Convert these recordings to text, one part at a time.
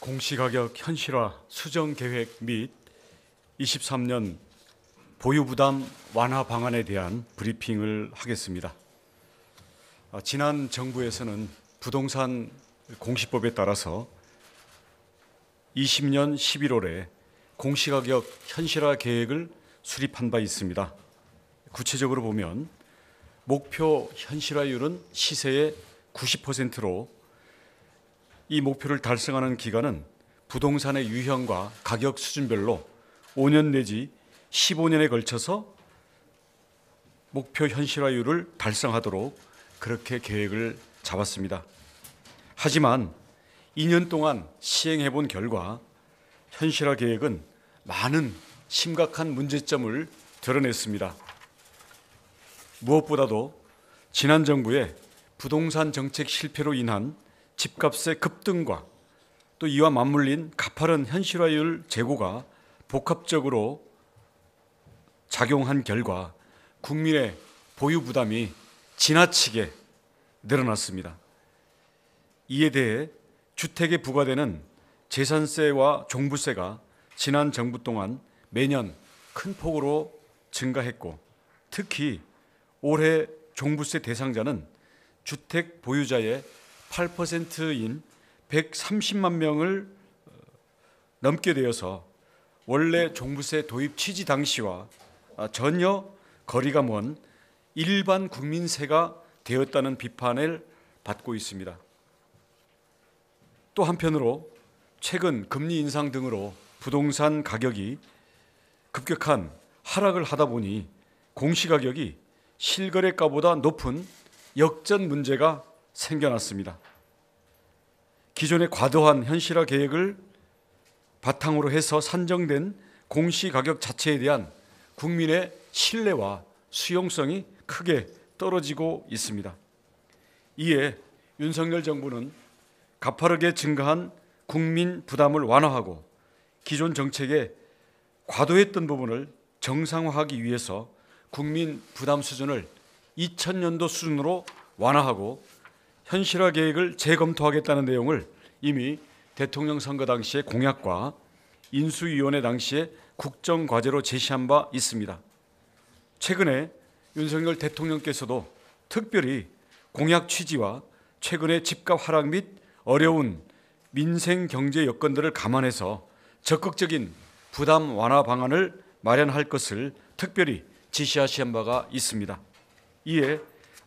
공시가격 현실화 수정 계획 및 23년 보유부담 완화 방안에 대한 브리핑을 하겠습니다. 지난 정부에서는 부동산 공시법에 따라서 20년 11월에 공시가격 현실화 계획을 수립한 바 있습니다. 구체적으로 보면 목표 현실화율은 시세의 90%로 이 목표를 달성하는 기간은 부동산의 유형과 가격 수준별로 5년 내지 15년에 걸쳐서 목표 현실화율을 달성하도록 그렇게 계획을 잡았습니다. 하지만 2년 동안 시행해 본 결과 현실화 계획은 많은 심각한 문제점을 드러냈습니다. 무엇보다도 지난 정부의 부동산 정책 실패로 인한 집값의 급등과 또 이와 맞물린 가파른 현실화율 제고가 복합적으로 작용한 결과 국민의 보유 부담이 지나치게 늘어났습니다. 이에 대해 주택에 부과되는 재산세와 종부세가 지난 정부 동안 매년 큰 폭으로 증가했고, 특히 올해 종부세 대상자는 주택 보유자의 8%인 130만 명을 넘게 되어서 원래 종부세 도입 취지 당시와 전혀 거리가 먼 일반 국민세가 되었다는 비판을 받고 있습니다. 또 한편으로 최근 금리 인상 등으로 부동산 가격이 급격한 하락을 하다 보니 공시가격이 실거래가보다 높은 역전 문제가 생겨났습니다. 기존의 과도한 현실화 계획을 바탕으로 해서 산정된 공시가격 자체에 대한 국민의 신뢰와 수용성이 크게 떨어지고 있습니다. 이에 윤석열 정부는 가파르게 증가한 국민 부담을 완화하고 기존 정책에 과도했던 부분을 정상화하기 위해서 국민 부담 수준을 2000년도 수준으로 완화하고 현실화 계획을 재검토하겠다는 내용을 이미 대통령 선거 당시의 공약과 인수위원회 당시의 국정과제로 제시한 바 있습니다. 최근에 윤석열 대통령께서도 특별히 공약 취지와 최근의 집값 하락 및 어려운 민생 경제 여건들을 감안해서 적극적인 부담 완화 방안을 마련할 것을 특별히 지시하신 바가 있습니다. 이에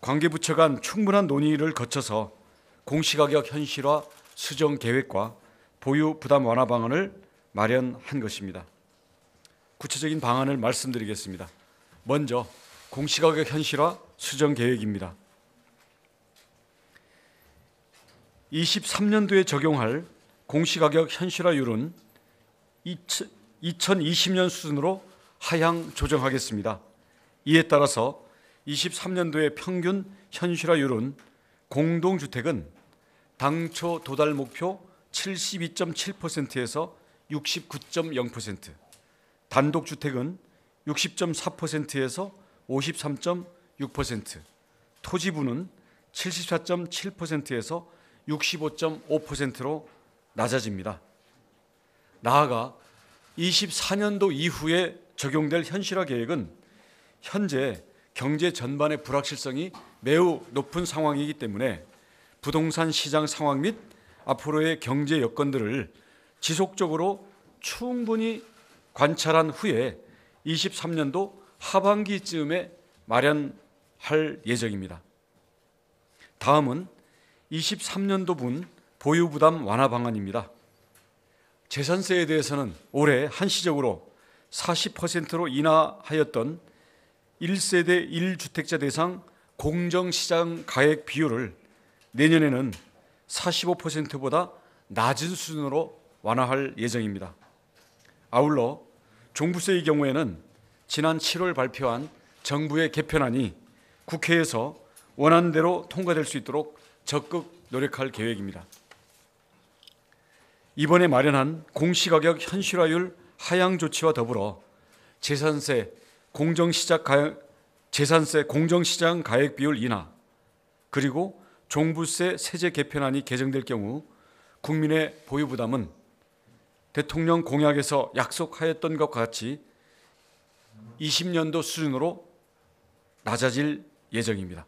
관계부처 간 충분한 논의를 거쳐서 공시가격 현실화 수정 계획과 보유 부담 완화 방안을 마련한 것입니다. 구체적인 방안을 말씀드리겠습니다. 먼저 공시가격 현실화 수정 계획입니다. 23년도에 적용할 공시가격 현실화율은 2020년 수준으로 하향 조정하겠습니다. 이에 따라서 23년도의 평균 현실화율은 공동주택은 당초 도달 목표 72.7%에서 69.0%, 단독주택은 60.4%에서 53.6%, 토지부는 74.7%에서 65.5%로 낮아집니다. 나아가 24년도 이후에 적용될 현실화 계획은 현재 경제 전반의 불확실성이 매우 높은 상황이기 때문에 부동산 시장 상황 및 앞으로의 경제 여건들을 지속적으로 충분히 관찰한 후에 23년도 하반기쯤에 마련할 예정입니다. 다음은 23년도분 보유부담 완화 방안입니다. 재산세에 대해서는 올해 한시적으로 40%로 인하하였던 1세대 1주택자 대상 공정시장 가액 비율을 내년에는 45%보다 낮은 수준으로 완화할 예정입니다. 아울러 종부세의 경우에는 지난 7월 발표한 정부의 개편안이 국회에서 원안대로 통과될 수 있도록 적극 노력할 계획입니다. 이번에 마련한 공시가격 현실화율 하향 조치와 더불어 재산세 공정시장 가액 비율 인하, 그리고 종부세 세제 개편안이 개정될 경우 국민의 보유 부담은 대통령 공약에서 약속하였던 것과 같이 20년도 수준으로 낮아질 예정입니다.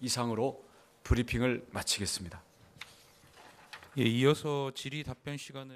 이상으로 브리핑을 마치겠습니다. 예, 이어서 질의 답변 시간을